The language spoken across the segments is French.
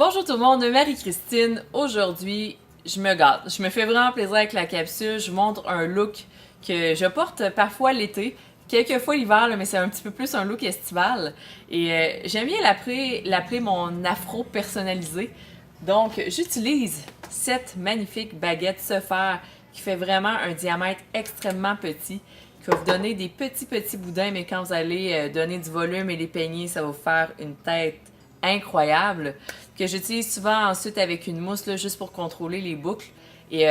Bonjour tout le monde, Marie-Christine. Aujourd'hui, je me gâte. Je me fais vraiment plaisir avec la capsule. Je vous montre un look que je porte parfois l'été, quelquefois l'hiver, mais c'est un petit peu plus un look estival. Et j'aime bien l'appeler mon afro personnalisé. Donc, j'utilise cette magnifique baguette Sephir qui fait vraiment un diamètre extrêmement petit, qui va vous donner des petits boudins, mais quand vous allez donner du volume et les peigner, ça va vous faire une tête incroyable, que j'utilise souvent ensuite avec une mousse là, juste pour contrôler les boucles. Et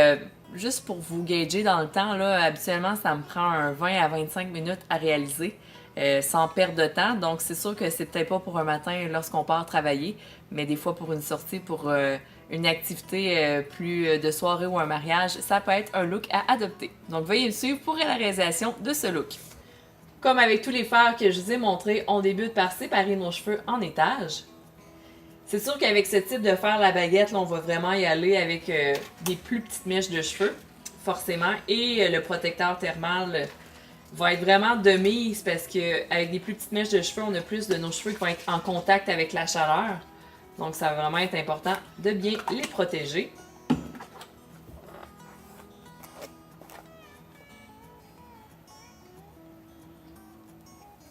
juste pour vous gager dans le temps, là, habituellement, ça me prend un 20 à 25 minutes à réaliser. Sans perdre de temps. Donc, c'est sûr que c'est peut-être pas pour un matin lorsqu'on part travailler, mais des fois pour une sortie, pour une activité plus de soirée ou un mariage, ça peut être un look à adopter. Donc, veuillez me suivre pour la réalisation de ce look. Comme avec tous les fards que je vous ai montrés, on débute par séparer nos cheveux en étages. C'est sûr qu'avec ce type de fer, la baguette, là, on va vraiment y aller avec des plus petites mèches de cheveux, forcément, et le protecteur thermal va être vraiment de mise parce qu'avec des plus petites mèches de cheveux, on a plus de nos cheveux qui vont être en contact avec la chaleur. Donc, ça va vraiment être important de bien les protéger.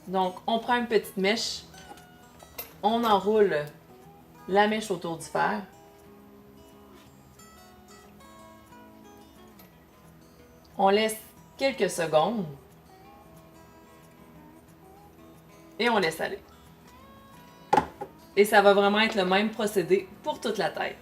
Donc, on prend une petite mèche, on enroule la mèche autour du fer. On laisse quelques secondes. Et on laisse aller. Et ça va vraiment être le même procédé pour toute la tête.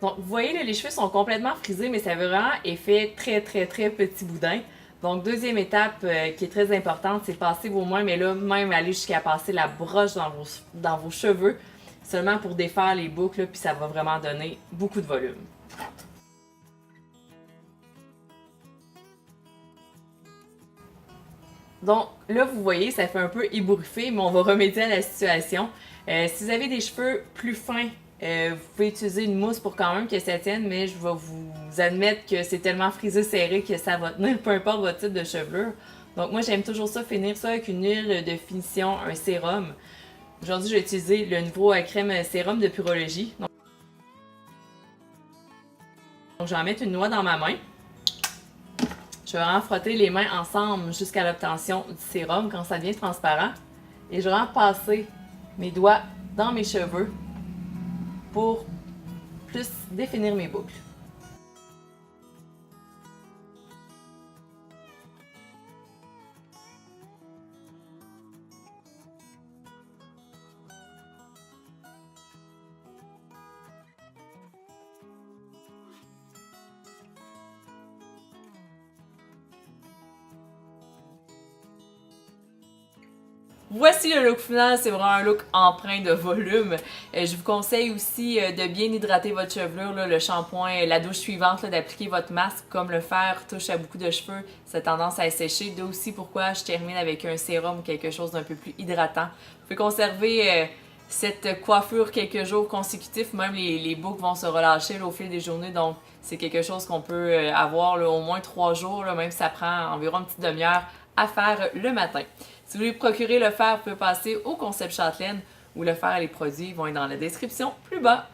Donc, vous voyez, là, les cheveux sont complètement frisés, mais ça fait vraiment effet très petit boudin. Donc, deuxième étape qui est très importante, c'est passer vos mains, mais là, même aller jusqu'à passer la broche dans vos cheveux, seulement pour défaire les boucles, là, puis ça va vraiment donner beaucoup de volume. Donc, là, vous voyez, ça fait un peu ébouriffé, mais on va remédier à la situation. Si vous avez des cheveux plus fins, vous pouvez utiliser une mousse pour quand même que ça tienne, mais je vais vous admettre que c'est tellement frisé serré que ça va tenir, peu importe votre type de chevelure. Donc moi, j'aime toujours ça, finir ça avec une huile de finition, un sérum. Aujourd'hui, je vais utiliser le nouveau crème sérum de Purologie. Donc, je vais en mettre une noix dans ma main. Je vais vraiment frotter les mains ensemble jusqu'à l'obtention du sérum quand ça devient transparent. Et je vais vraiment passer mes doigts dans mes cheveux pour plus définir mes boucles. Voici le look final, c'est vraiment un look empreint de volume. Je vous conseille aussi de bien hydrater votre chevelure, là, le shampoing, la douche suivante, d'appliquer votre masque. Comme le fer touche à beaucoup de cheveux, ça a tendance à sécher. D'où aussi pourquoi je termine avec un sérum ou quelque chose d'un peu plus hydratant. Vous pouvez conserver cette coiffure quelques jours consécutifs, même les boucles vont se relâcher là, au fil des journées, donc c'est quelque chose qu'on peut avoir là, au moins 3 jours, là, même si ça prend environ une petite demi-heure à faire le matin. Si vous voulez procurer le fer, vous pouvez passer au Concept Châtelaine où le fer et les produits vont être dans la description plus bas.